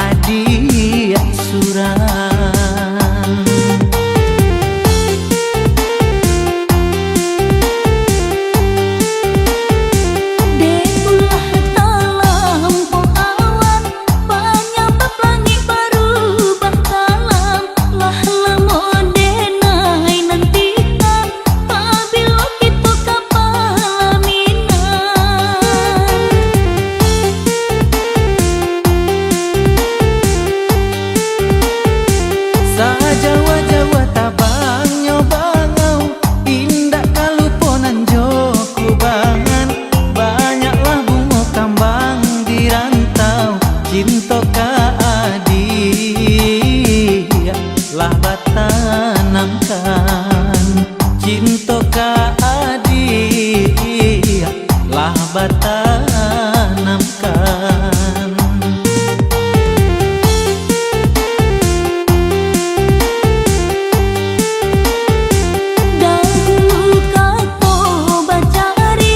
adi surang. Deulah talam po awan, banyak langit berubah kalam. Lah lamo denai nantikan, pabilo kita kapalaminan. Sajawa-jawa tabang nyobangau, indah kaluponan joko bangan. Banyaklah bunga kambang di rantau, cinta ka adi lah batanamkan. Cinta ka adi lah batanamkan. Dahulu kato bacari,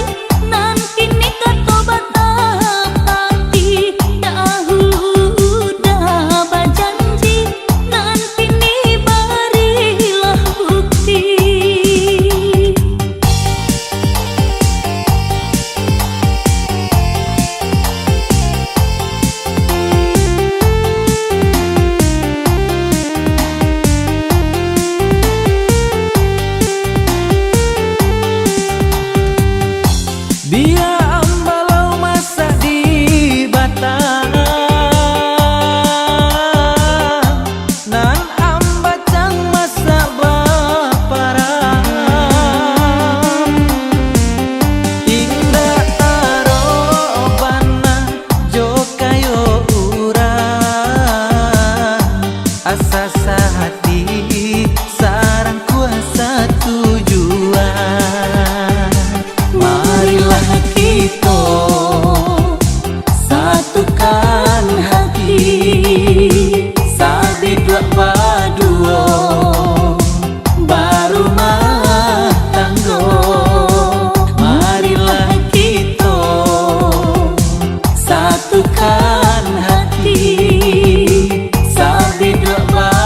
nan kini kato batapati. Dahulu dah bajanji, nan kini barilah bukti. Dia ambalau masa di batang, nan ambacang masa baparang. Indah tarobana jo kayo urang, asa hati sarang kuasa tujuan. Marilah kita satukan hati, sabi dua paduo barumah tanggo. Marilah kita satukan hati, sabi dua paduo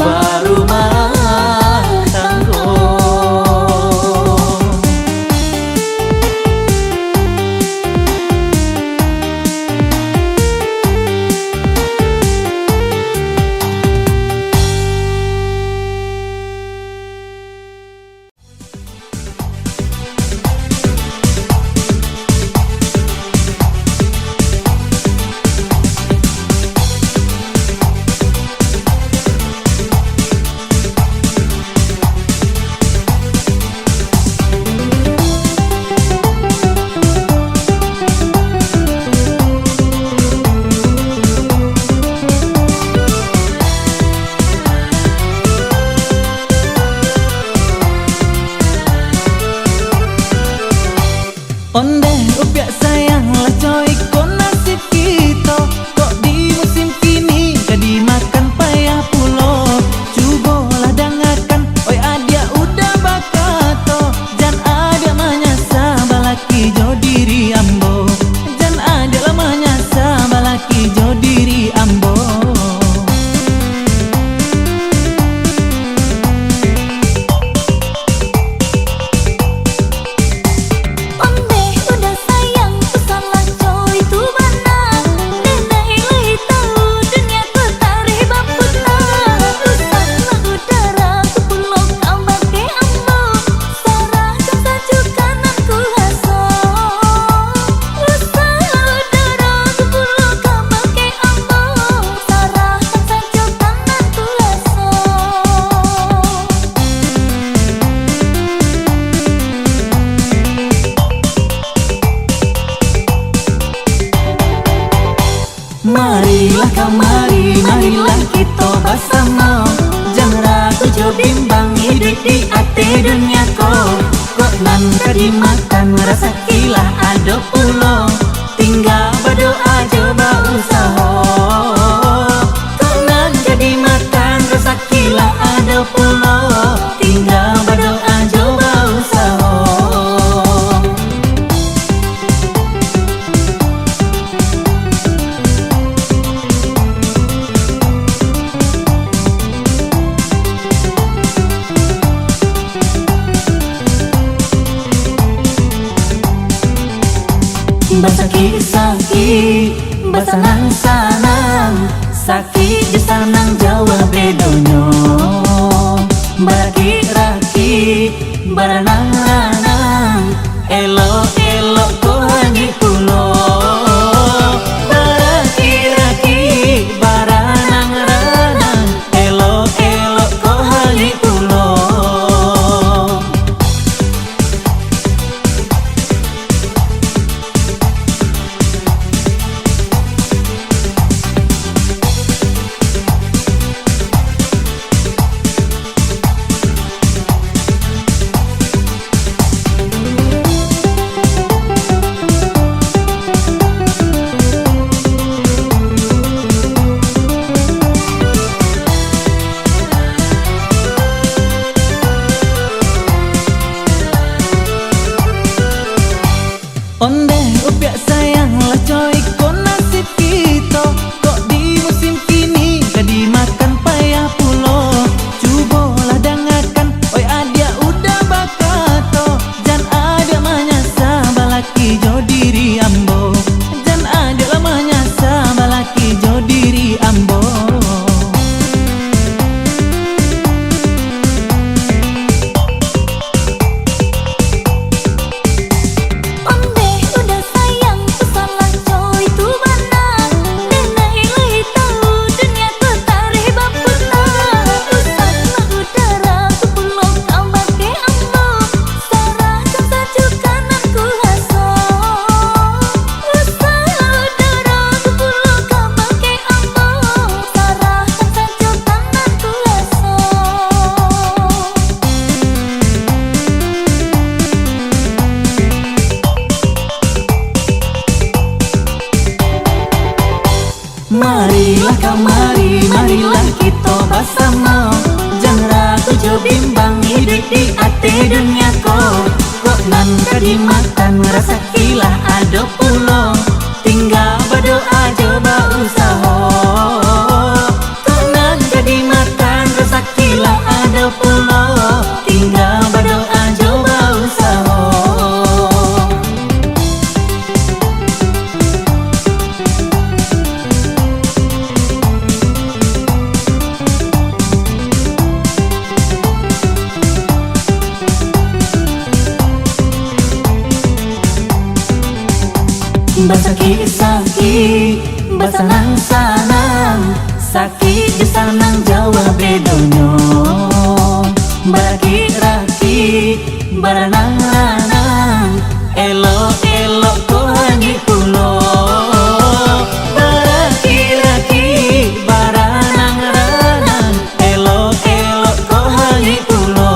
barumah tangga. Ondeh upiak sayang lah coy, kok nasib kita kok di musim kini gak dimakan payah pulo. Cubolah dengarkan, oi adia udah bakato, jan adia manyasa balaki jo diri ambo, jan adia lah manyasa balaki jo diri ambo. Marilah kamari, marilah kita bersama, jangan ragu jo bimbang hidup di ate dunia ko. Kok nan kadimakan rasa kilah ada pulo, tinggal berdoa coba usaha. Kok nan kadimakan rasa kilah ada pulo, tinggal berdoa coba usaha. Basaki sakit, basanang sanang, sakit di sanang Jawa bedonyo. Baraki rakit, baranang ranang, elok elok kohani pulo. Baraki rakit, baranang ranang, elok elok kohani pulo. Basaki-saki, basanang-sanang, sakit di sanang Jawa bedonyo. Baraki-raki, baranang-ranang, elok-elok ko hangi pulo. Baraki-raki, baranang-ranang, elok-elok ko hangi pulo.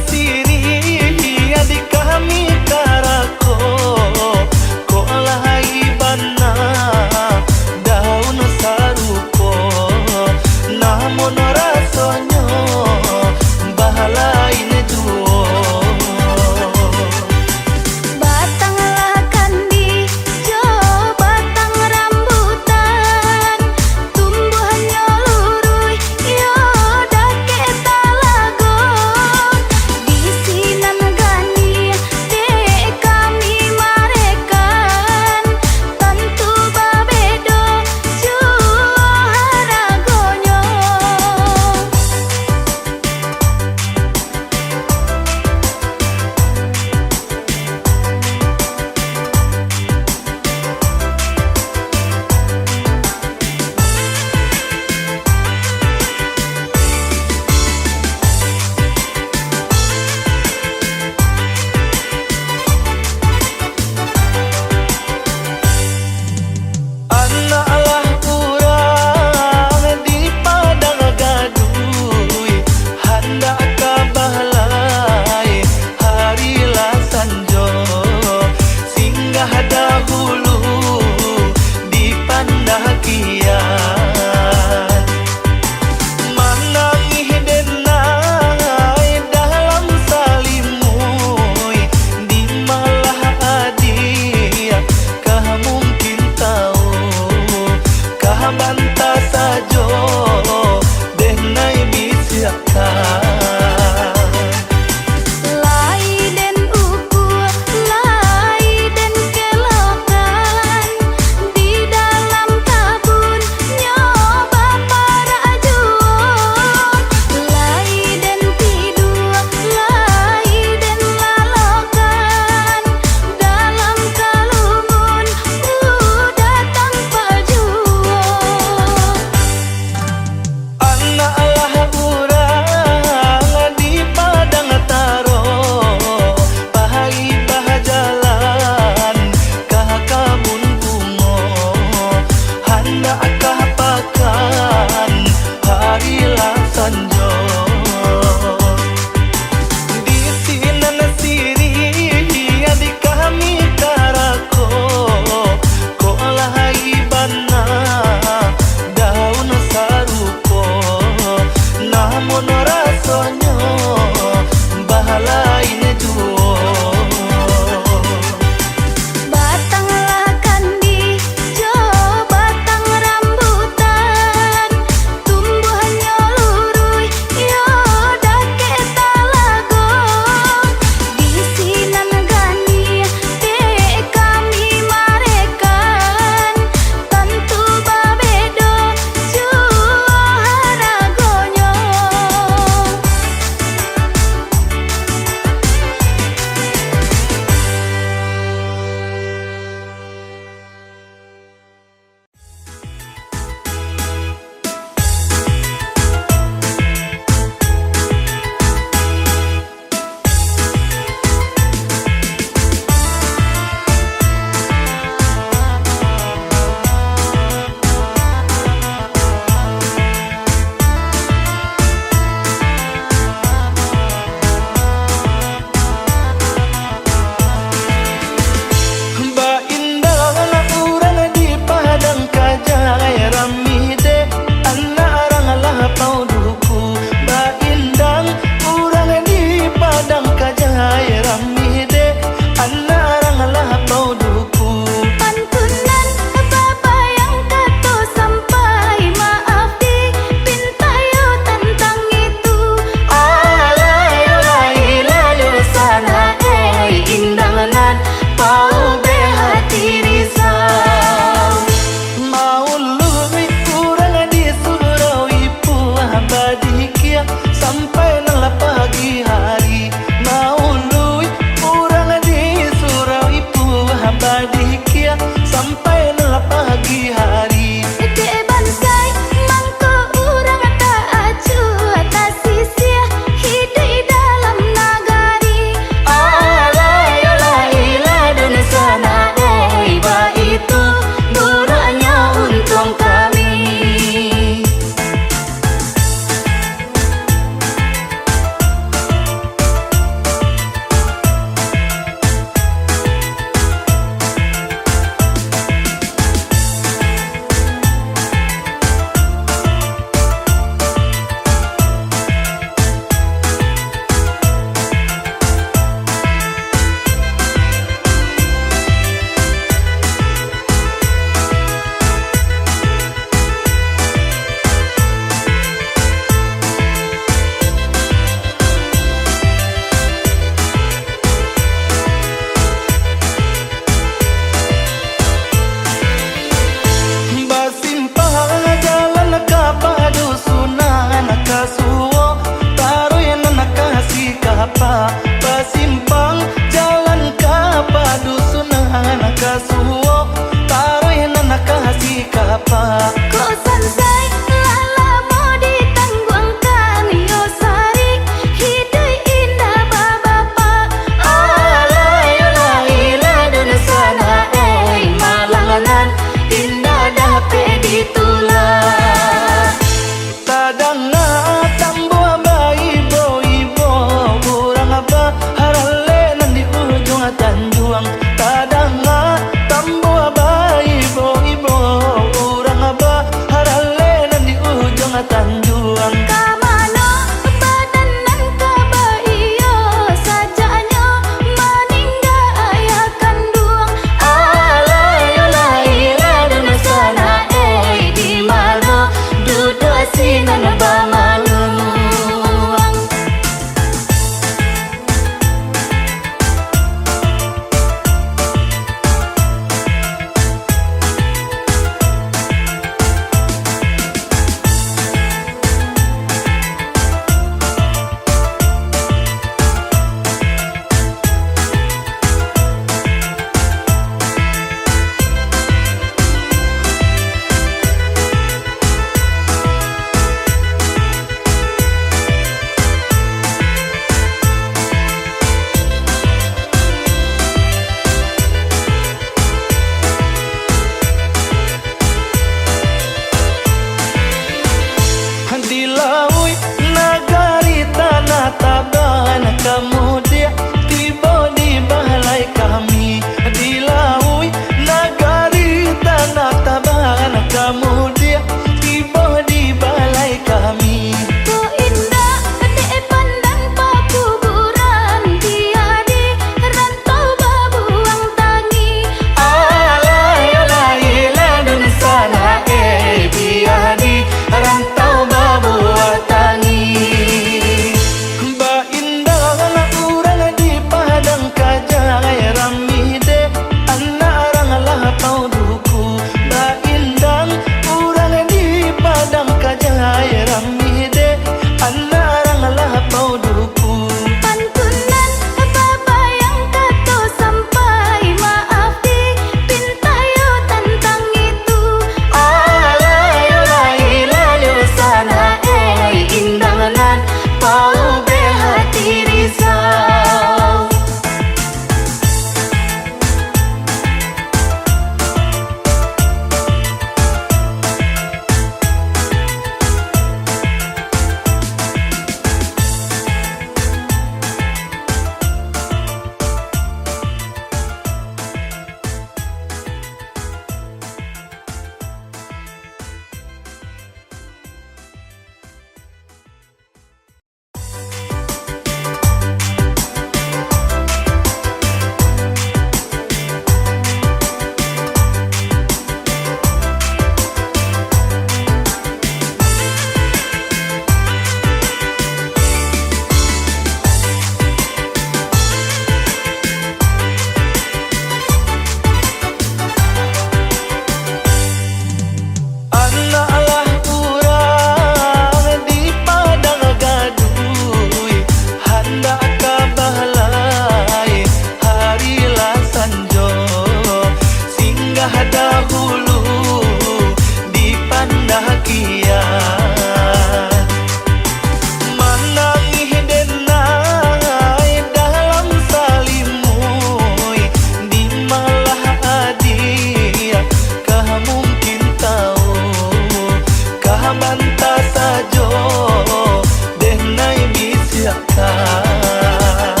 bisiakan.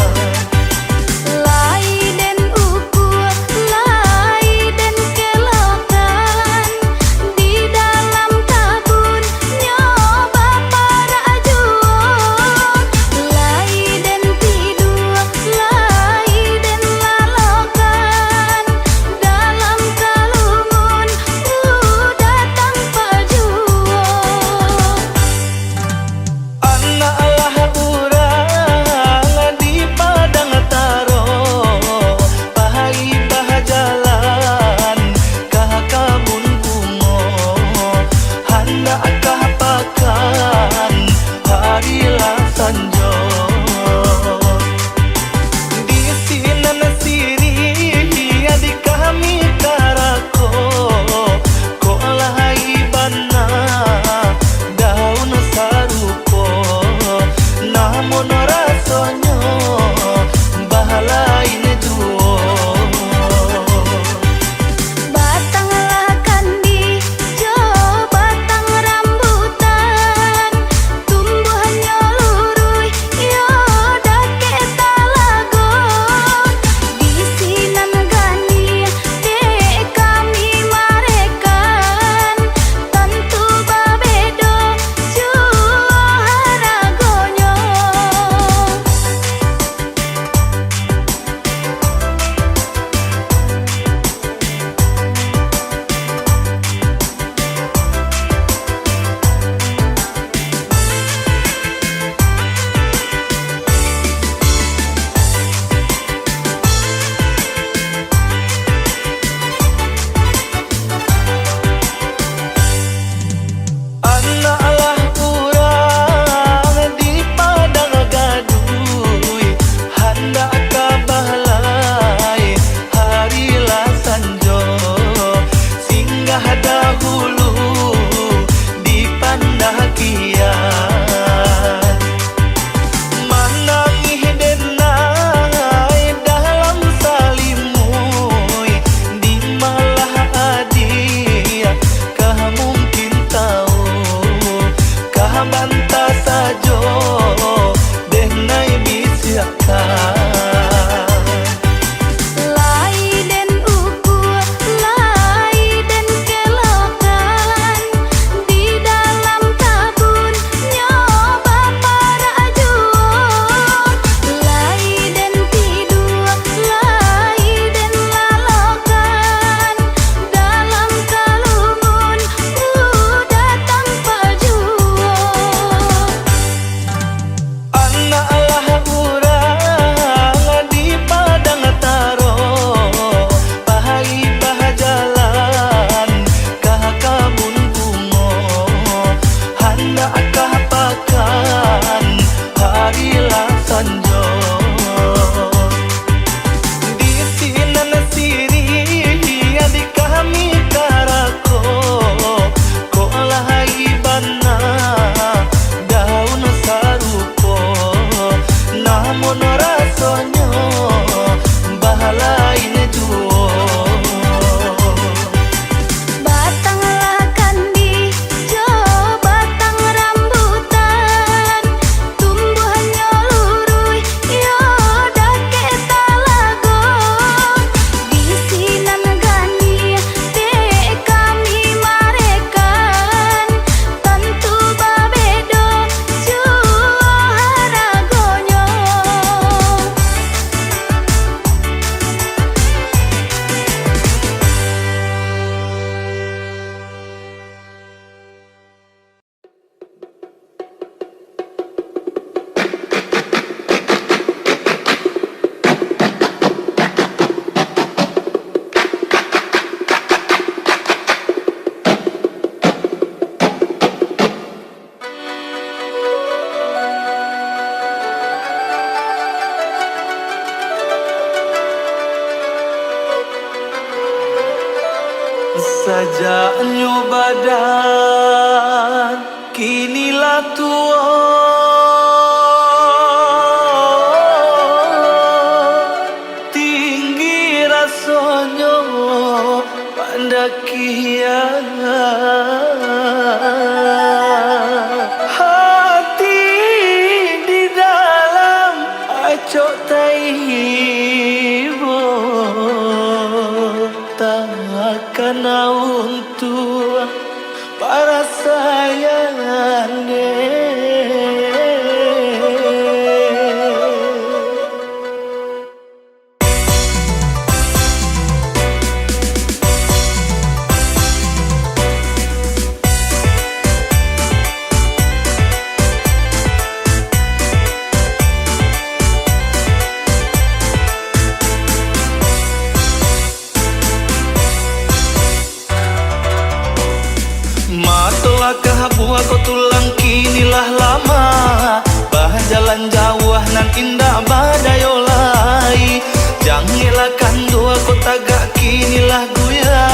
Laiden ukur, laiden kelokan, di dalam tabun nyoba para juang. Laiden tidur, laiden lalokan, dalam kalumun datang pejuang. Anak lah urang di padang taro, bahai bah jalan kah kabun bungo, hendak kah pakan harilah sanjo. Di sinan siri adik kami karako, kok lahai bana daun sarupo, namun rasanya bahalain duo. Batanglah kandi, jo batang rambutan, tumbuhannya luruy, yo dake talagon. Di sinan gani, dek kami marekan, tentu babedo, jo haragonyo. Anak lah urang di padang gaduy, hendak kabahlai harilah sanjo, singgah dahulu di pandakian. Manangih denai dalam salimuy, di malah adia kah mungkin tahu, kah bantah sajo denai bisiakan. Laiden ukur, laiden kelokan, di dalam tabun nyoba para juang. Laiden tidur, laiden lalokan, dalam kalumun datang pejuang. Anak lah urang di padang taro, bahai bah jalan kah kabun bungo, hendak kah pakan harilah sanjo. Di sinan siri adik kami karako, kok lahai bana daun sarupo, namun rasanya bahalain duo. Batanglah kandi, jo batang rambutan, tumbuhannya luruy, yo dake talagon. Di sinan gani, dek kami marekan, tentu babedo, jo haragonyo. Sajaknya badan kinilah tua, tinggi rasanya pandakian. Hati di dalam acok taibo takkan untuk para sayangnya. Matolakah buah kau tulang kinilah lama, bah jalan jauh nan indah badayolai. Jangilakan dua kau tagak kinilah guya,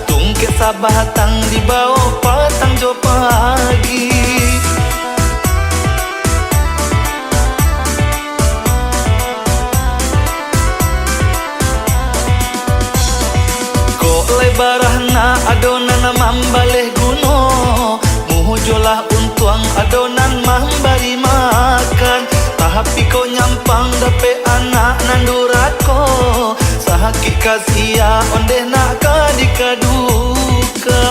tungke sabatang di bawah patang jo pagi. Barahna adonan mambaleh guno, mujolah untuang adonan mambari makan. Tapi kau nyampang dape anak nandurako, sahaki kasia onde nak kadikaduka.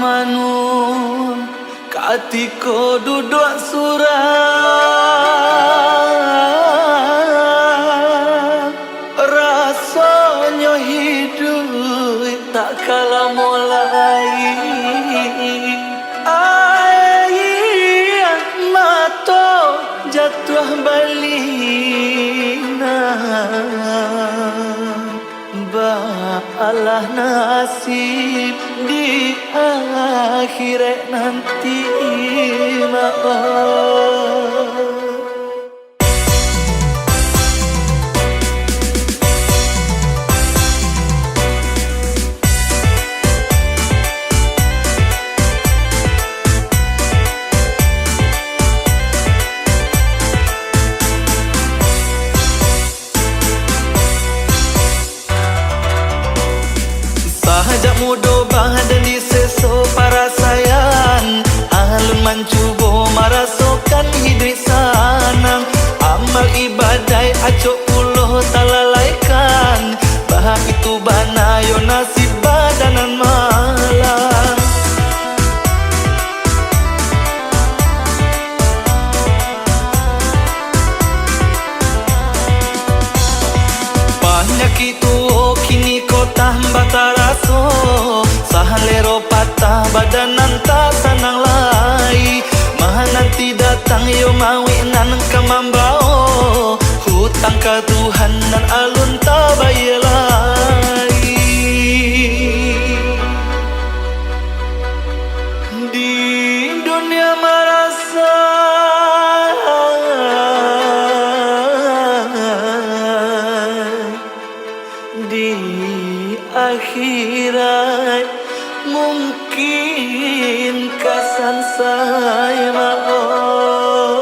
Manu katiko duduk surah, rasanya hidup tak kalah mulai. Air mata jatuh balina, balah nasib di akhirat nanti maaf. Sahajak mudo badan di seso para sayan, alun mancubo marasokan hidup sanang. Amal ibadah acok puluh talalaikan, bah itu banayo nasib badanan malang. Banyak itu kini kau tambah taraso, sahalero patah badanan tak sanang lai. Maha nanti datang yo mawinan kamambao, hutang ke Tuhan dan alun tak bayar lai. Di dunia merasa di akhirat mungkin kasan saya maaf.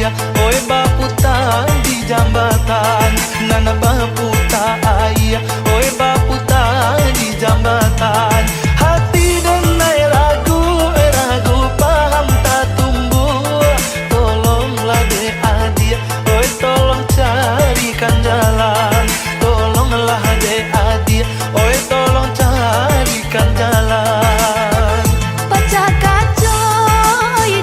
ayah, oi baputa di jambatan. Nana baputa ayah, oi baputa di jambatan. Hati denai ragu, ragu paham tak tumbuh. Tolonglah de adia, oi tolong carikan jalan. Tolonglah de adia, oi tolong carikan jalan. Pecah kaca,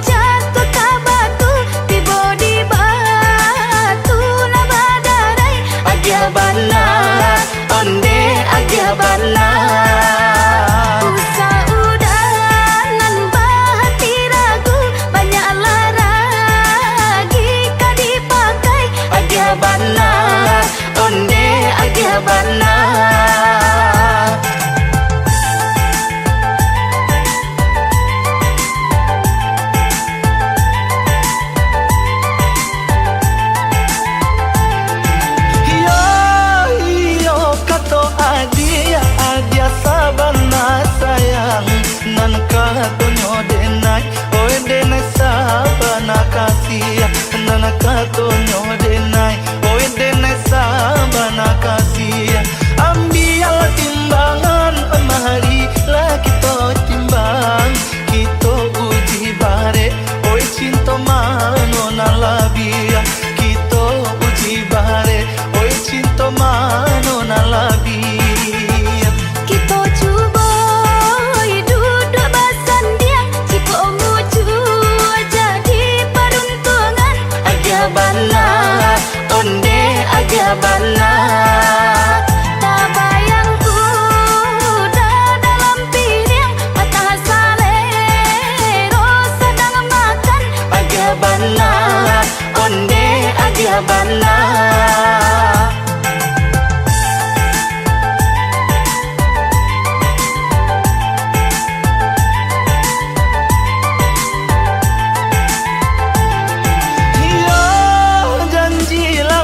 jatuh ke batu, tiba di batu nabadarai. Agia bana, onde agia bana. Usah udanan bahati ragu, banyaklah ragi ka dipakai. Agia bana, onde agia bana. Sabana sayang nan katonyo denai, oi denai sabana kasih. Nan katonyo denai, oi denai sabana kasih. Ambil timbangan, mari lah kita timbang, kita uji bare, oi cinta mano nan labia. Kita uji bare, oi cinta mano nan labia. Kita cuba duduk bersendiang, jika muju jadi peruntungan. Agia bana, onde agia bana. Tak bayang udah dalam piring, patah salero sedang makan. Agia bana, onde agia bana.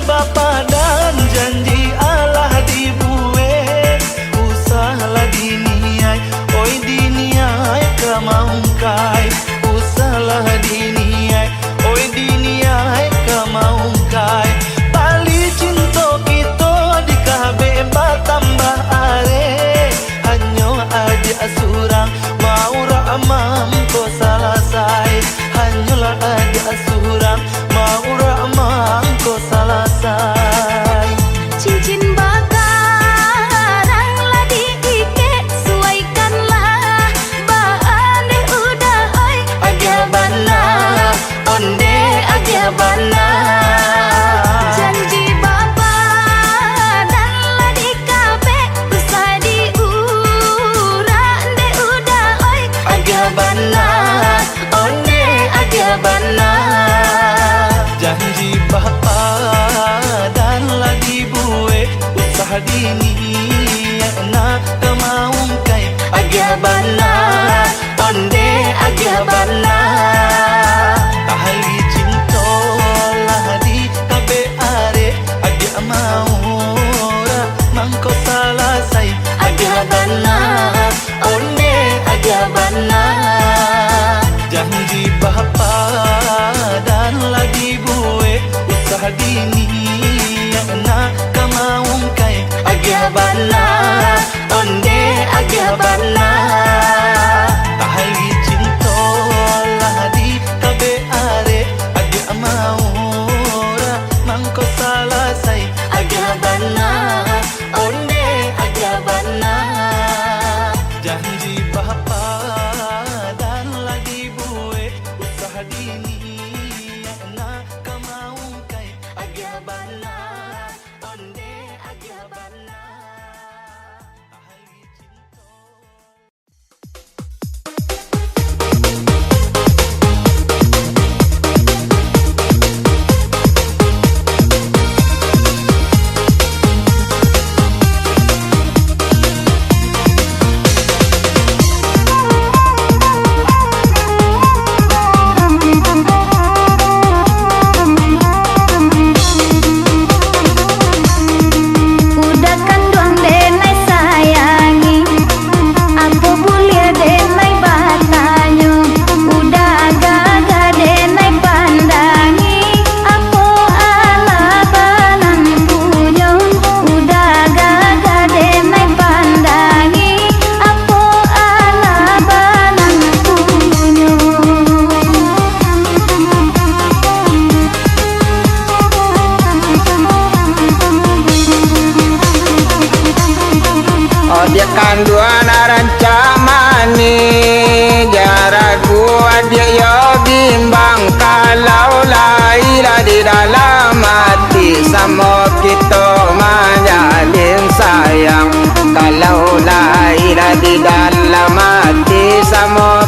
Bapa dan janji Allah dibuat, usahlah diniai, oi diniai kemaungkai. Usahlah diniai, oi diniai kemaungkai. Tali cinta kita di kabe batambah are, hanya ada surang mau ramam ko salasai. Hanyalah ada surang mau ramam ko salasai. Cincin bakaranglah diikat, suaikanlah baande udah oi. Agia bana, onde agia bana. Janji bapa danlah dikabe, usah diurak de udah oi. Agia bana, onde agia bana. Janji bapa dan lagi bue, usah dini na kemaungkai. Agia bana, onde agia bana. Ahli cinta lah di kabe are, agia maura mangko salasai. Agia bana, onde agia bana. Janji bapa dan lagi bue, usah dini na kemaungkai. Agia bana, onde agia bana. Ahli cinta lah di kabe are, agia maura mangko salasai. Agia bana, onde agia bana. Janji bapa dan lagi bue, usah dini na kemaungkai. Agia bana.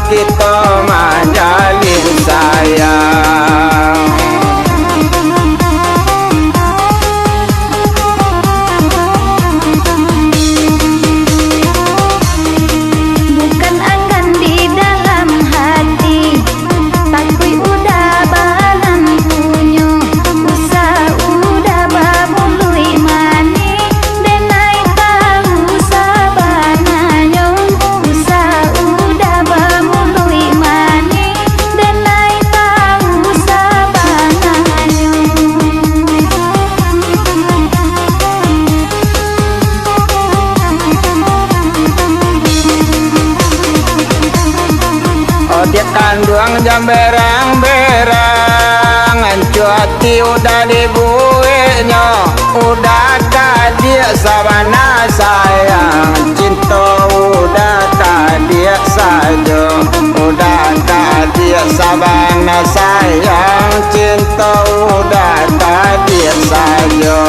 kita menjalin sayang. Bukan anggan di dalam hati, takui udah balan punyo, usah udah babului mani, denai tahu sabananyo, usah udah babului mani, denai tahu sabananyo. Dia kanduang jam berang-berang, cuati udah dibuihnya, udah kadia sabana sayang, cinta udah kadia saja, udah kadia sabana sayang, cinta udah kadia saja.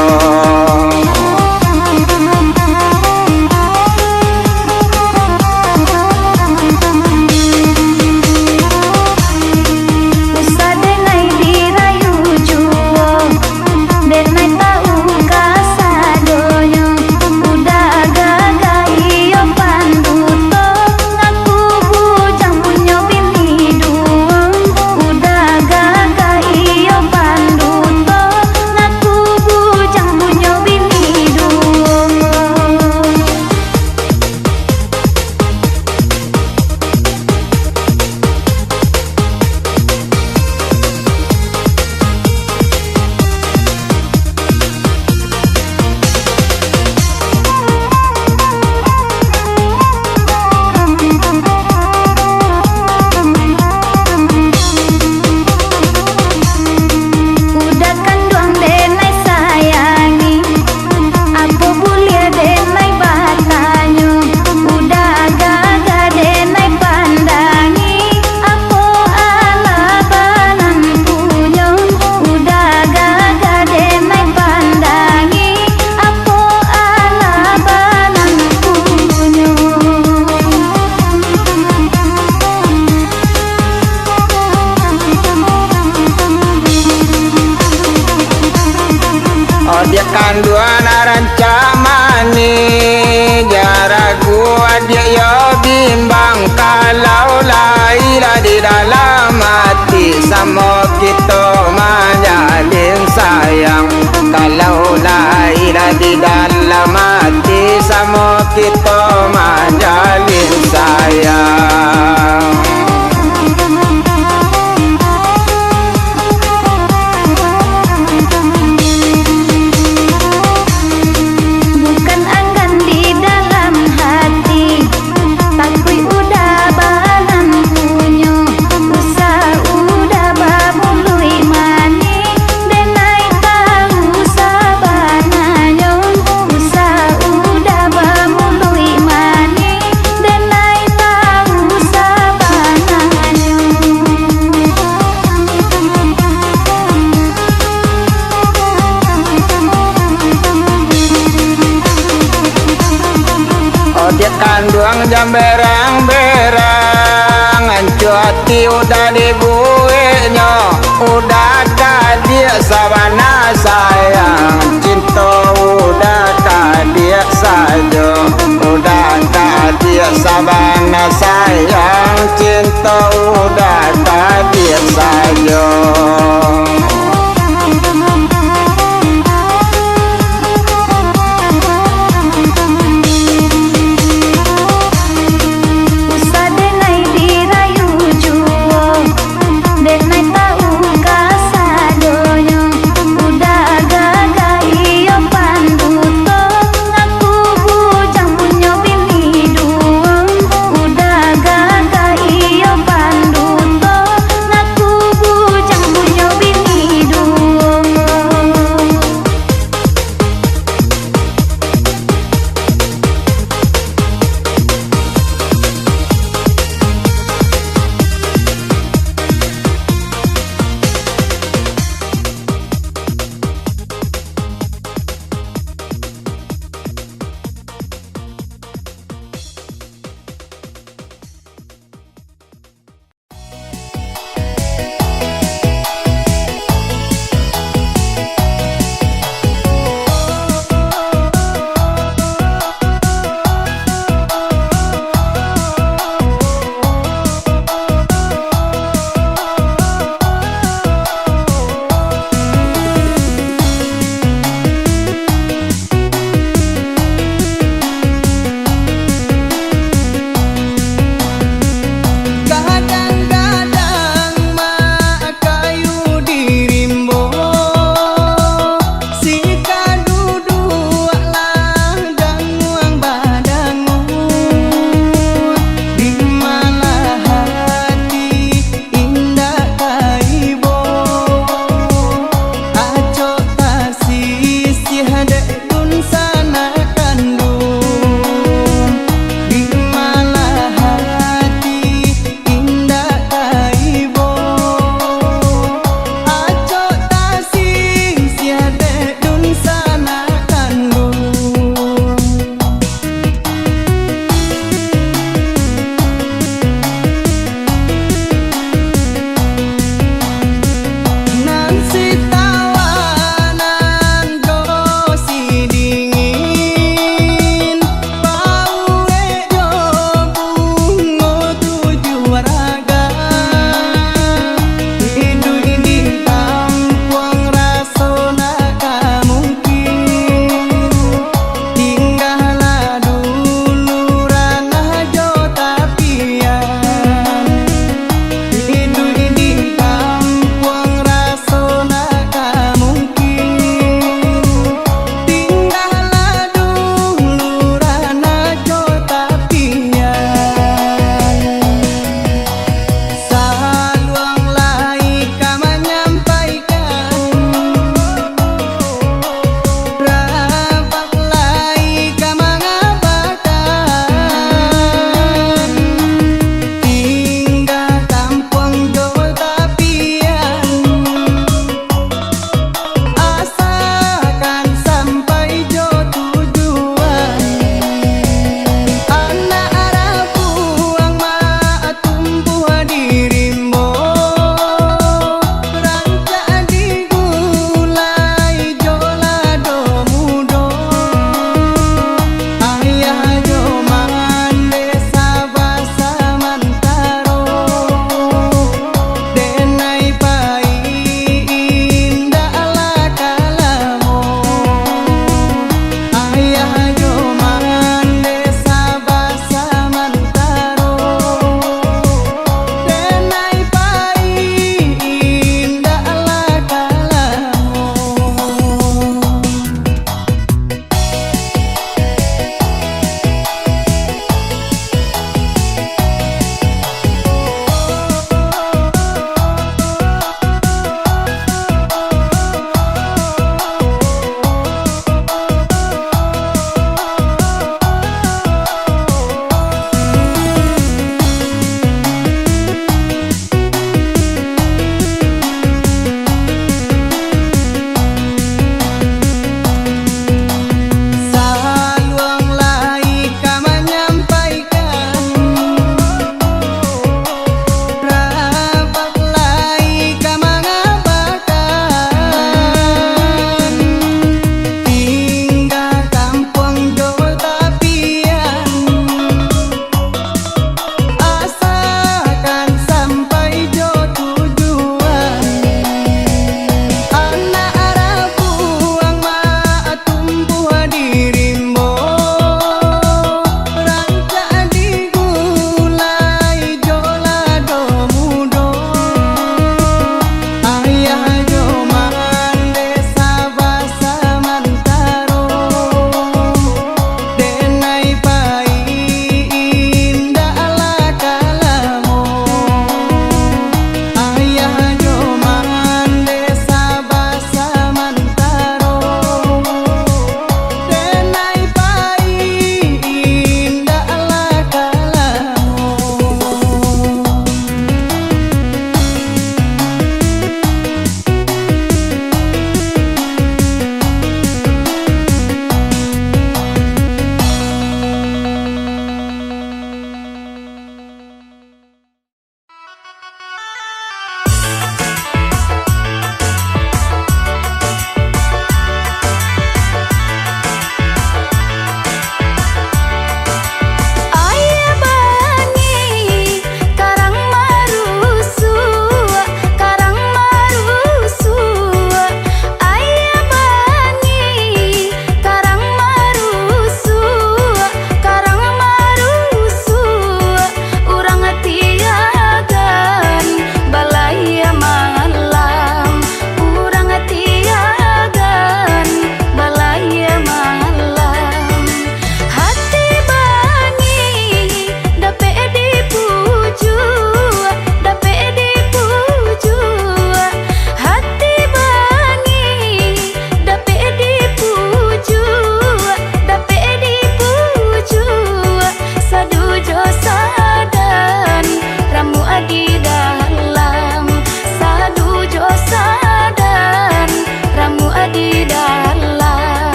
Usah denai dirayu juo, denai tahu kasadonyo, udah gagai yo panduto, ngaku bujang punyo bini duo, udah gagai yo panduto, ngaku bujang punyo bini duo. Udah kanduang denai sayangi, apa boleh denai batanyo, udah gaga denai pandangi, apa ala banan punyo, udah gaga denai pandangi, apa ala banan punyo. Dia kanduan rancak mani, jaraku dia yo bimbang, kalau lahir di dalam hati sama kita menjalin sayang, kalau lahir di dalam hati sama kita menjalin sayang. Bukan anggan di dalam hati, takui udah balan punyo, usah udah babului mani, denai tahu sabananyo, usah udah babului mani, denai tahu sabananyo. Dia kanduang jam berang-berang, cuati udah dibuihnya, udah kadia sabana sayang, cinta udah kadia saja, udah kadia sabana sayang, cinta udah kadia saja. Usah denai dirayu juo, denai tahu kasadonyo, udah gagai yo panduto, ngaku bujang punyo bini duo, udah gagai yo panduto, ngaku bujang punyo bini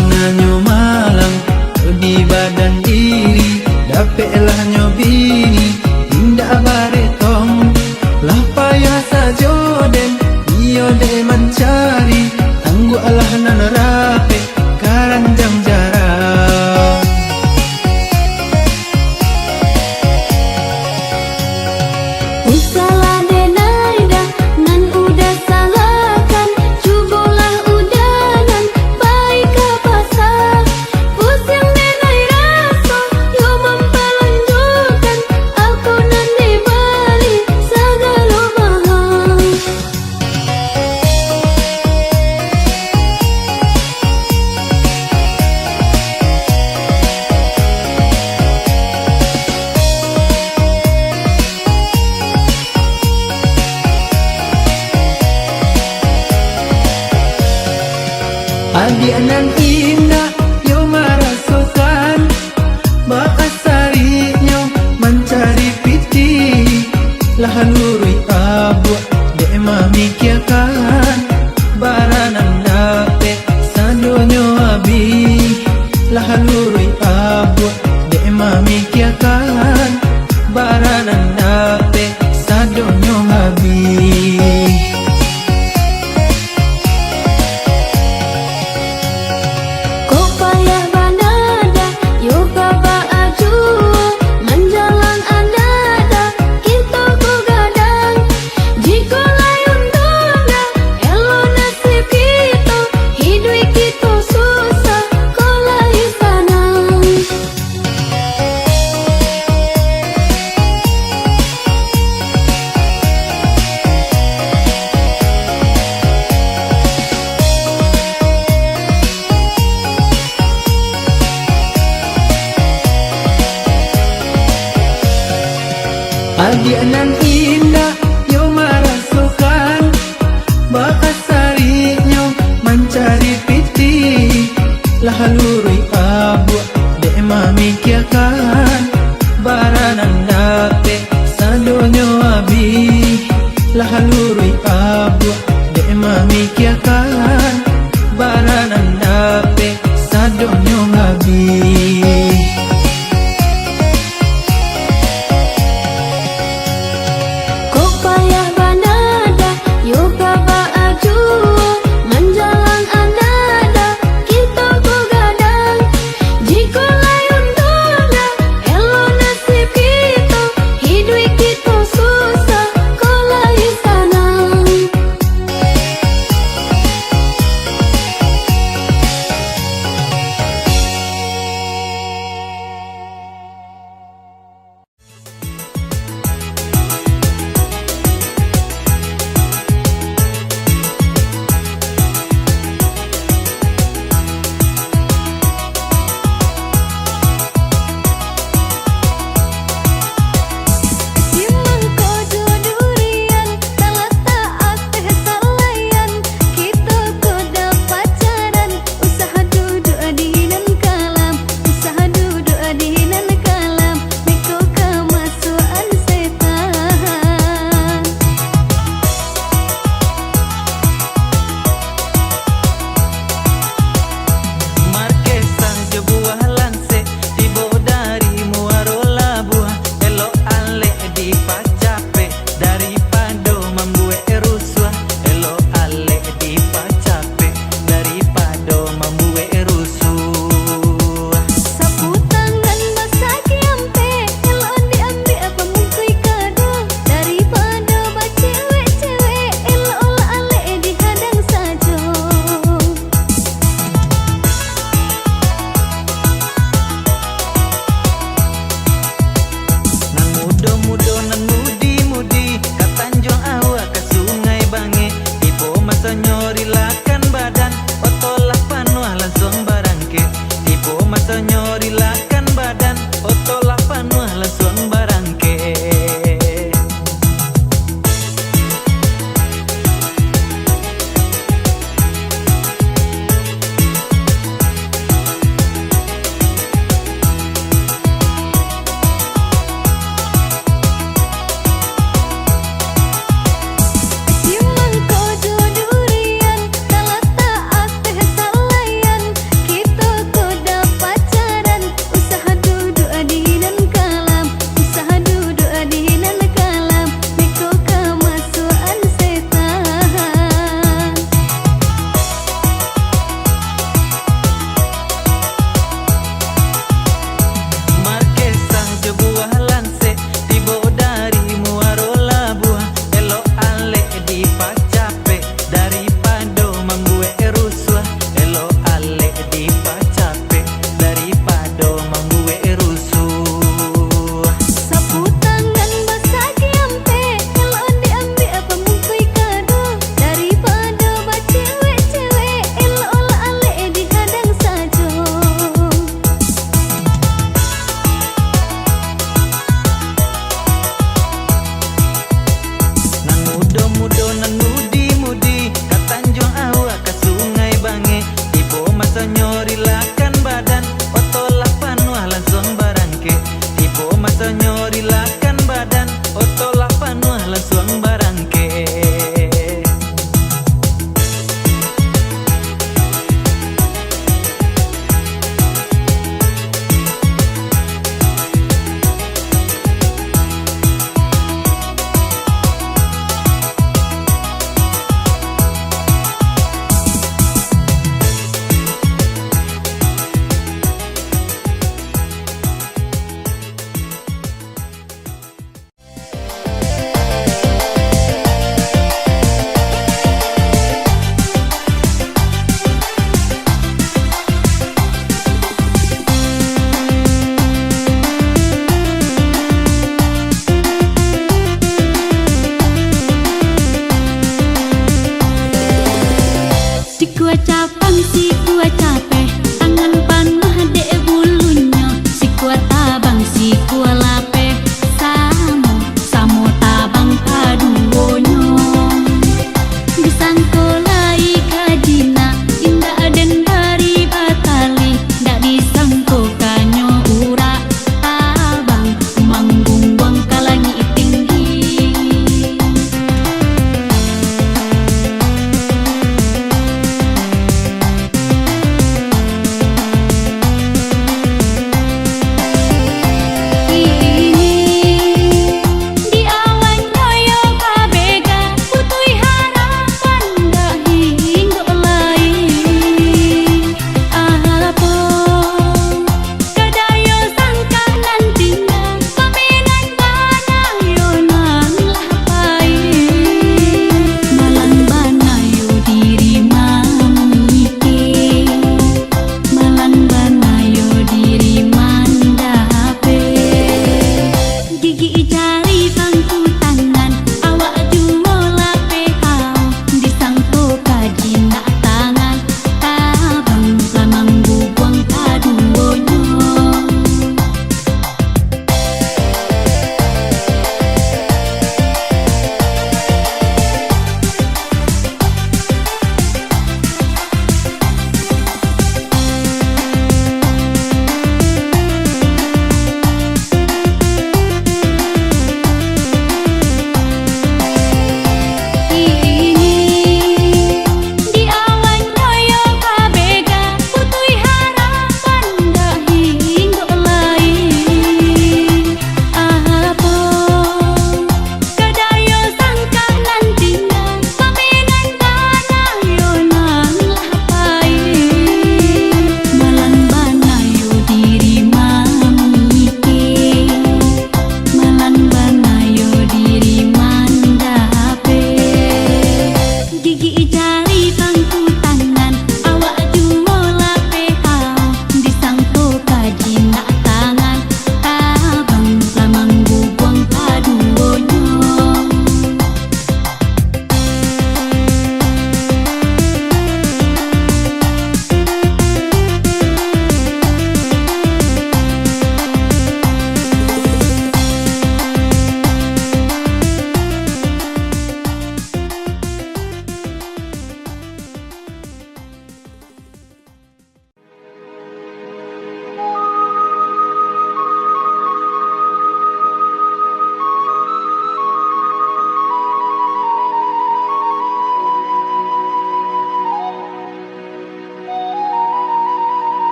suasana nyo malang di badan diri dapatlah nyo bini indah baretong lah payah sajo den iyo de mencari tangguh alah nan rape karanjang jarang. Usalah denaida nan udah salahkan cubolah udanan baik ke pasar pusing denai rasa yo memperlanjutkan aku nan dibalik segala mahal. Adik nan indah yo marasukan Bakasari nyo mencari piti Lahalurui abu de mamikiakan Baranan dape sadonyo abi Lahalurui abu de mamikiakan Baranan dape sadonyo abi. Kau payah banada, yo kaba ajua, menjalan andada, kita begadang. Jika layun tanda, elo nasib kita, hidup kita susah, kau lahi sanang. Adik nan indah yo marasukan Bakasari nyo mencari piti Lahalurui abu de mamikiakan Baranan dape sadonyo abi Lahalurui abu de mamikiakan Baranan dape sadonyo abi. Kau payah banada, yo kaba ajua, menjalan andada, kita begadang.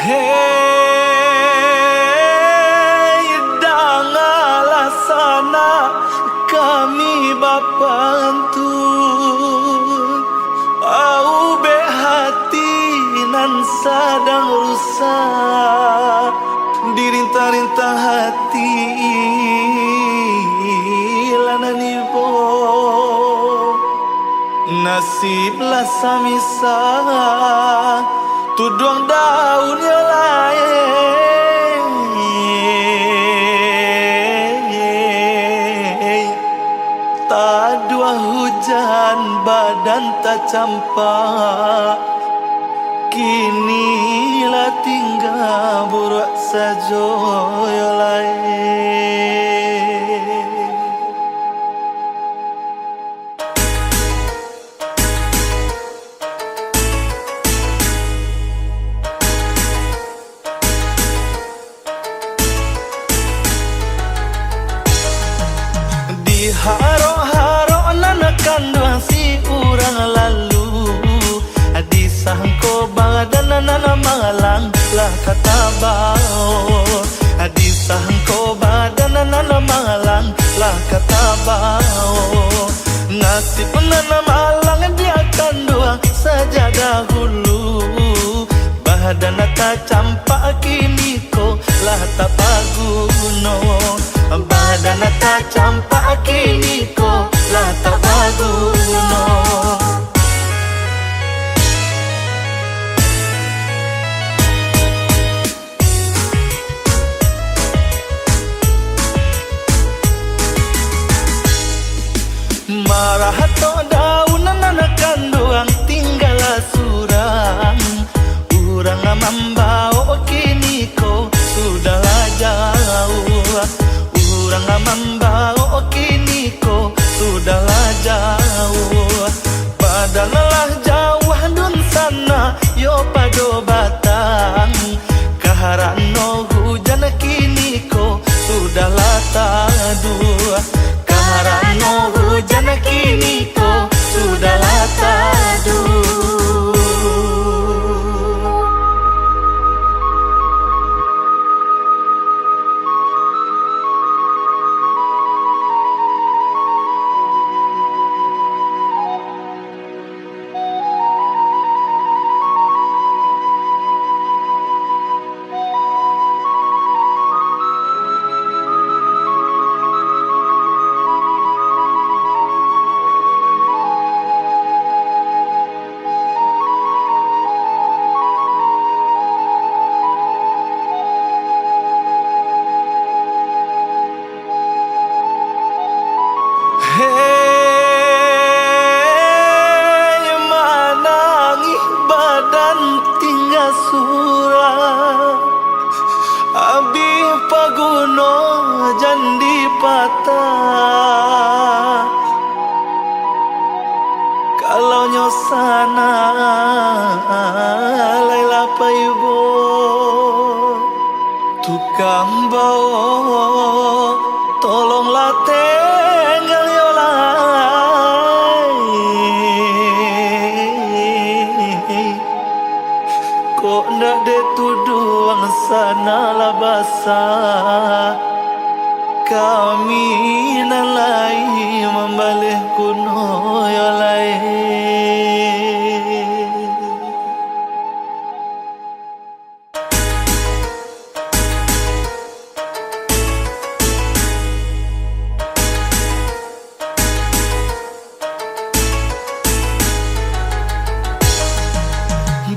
Hei, dangalah sana kami bapantun. Au be hati nan sadang rusak, dirintah-rintah hati lananibo. Nasiblah samisa tuduang daun yang lain. Tak dua hujan badan tak campak, kini lah tinggal burak sajo yang lain. Haro-haro nanakan doang si urang lalu, di sangko badan nana malang lah kata bau, di sangko badan nana malang lah kata bau. Nasib nana malang dia kan doang saja dahulu, badan tak campak kini ko lah tak paguno. Badan tak campak kini ko lah tak baguno. Marah to daun nanakan doang tinggal surang, urang mambao kini ko sudahlah jauh. Urang mambao kini ko sudahlah jauh. Padahal jauh dun sana yo pado batang, kaharano hujan kini ko sudahlah tadu. Kaharano hujan kini ko sudahlah tadu. Hei, manangi badan tinggal surah, abi paguno jandi patah. Kalau nyosana laila paibo, tukang bawa tolonglah tinggal yolai. Kok ndak de tuduang sana lah basah, kami nalai membalik kuno yolai.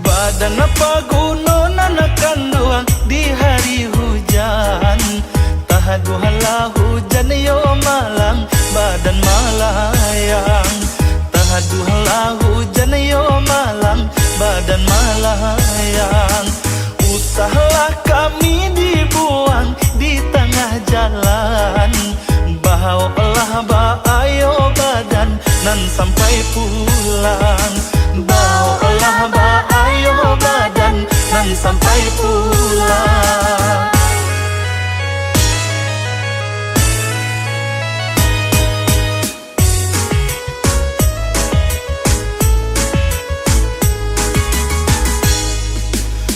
Badan apa guna nanakan doang di hari hujan, tahaduhalah hujan yo malang badan malayang. Tahaduhalah hujan yo malang badan malayang. Usahalah kami dibuang di tengah jalan, bawalah ayo badan nan sampai pulang. Bawalah ayo badan nan sampai pulang.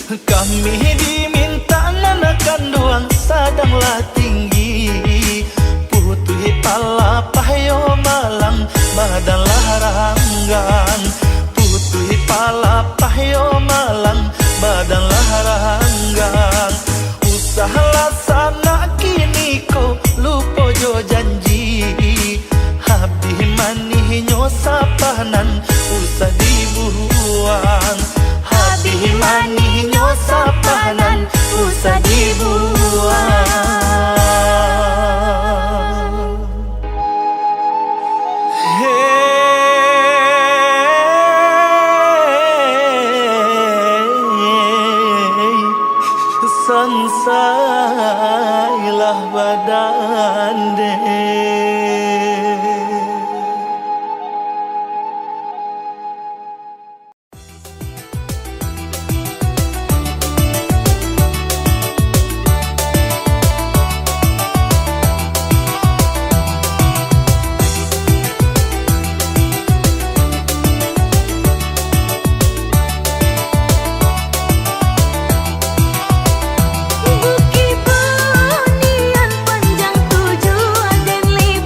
Kami diminta nanakan doang sadanglah tinggi, putih pala payo malang badan larangan, putih pala payo malang badan larangan. Usaha laksana kini ko lupo jo janji, habis manih nyosa panan usah dibuang, habis manih nyosa panan usah dibuang. Sansailah badan Bukit bunian panjang 7 dan 5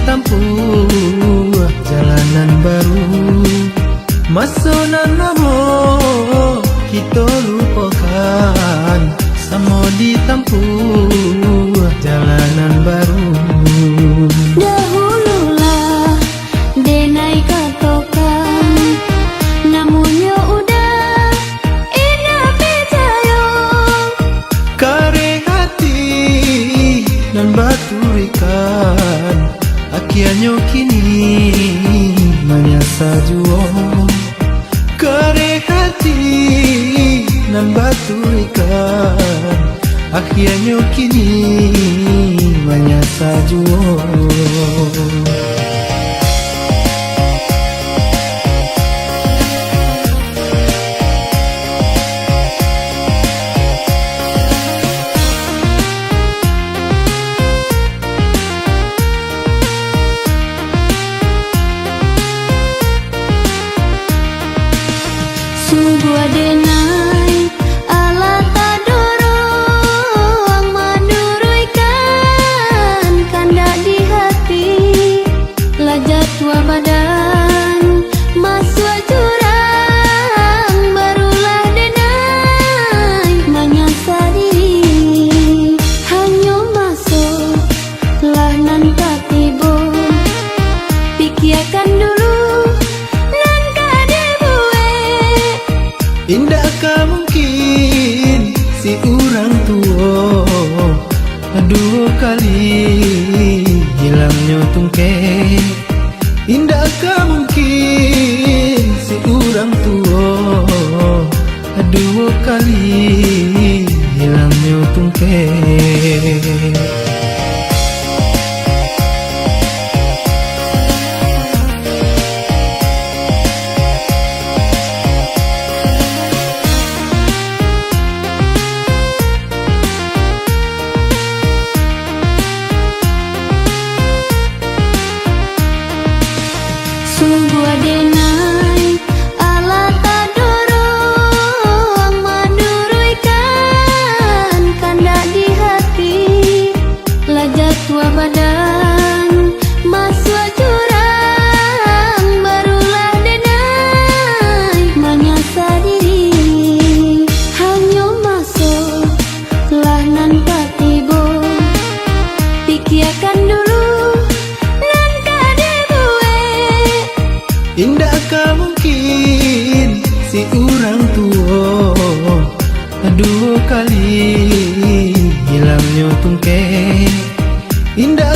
ditempuh jalanan baru. Masonan namo kita lupakan, sama ditempuh jalanan baru. Dahululah denai katokan, namun ya udah indah percaya. Kare hati dan batu ikan, akhirnya kini menyasa juo. Kare hati dan batu ikan, akhirnya kini menyasa juo. Sungguh adenai ala tadorong menurunkan kandak di hati, lajat tua badan masuk jurang, barulah denai menyasari. Hanya masuk lah nan katibo, pikirkan dulu. Indakkah mungkin si orang tua dua kali hilangnya tungke? Indakkah mungkin si orang tua dua kali hilangnya tungke? Sungguh adenai ala tadorong menurunkan kandak di hati, lajat tua badan masuk jurang, barulah denai menyasari. Hanya masuk lah nan katibo, pikirkan dulu. Indakkah mungkin si orang tua dua kali hilangnya tungke? Indah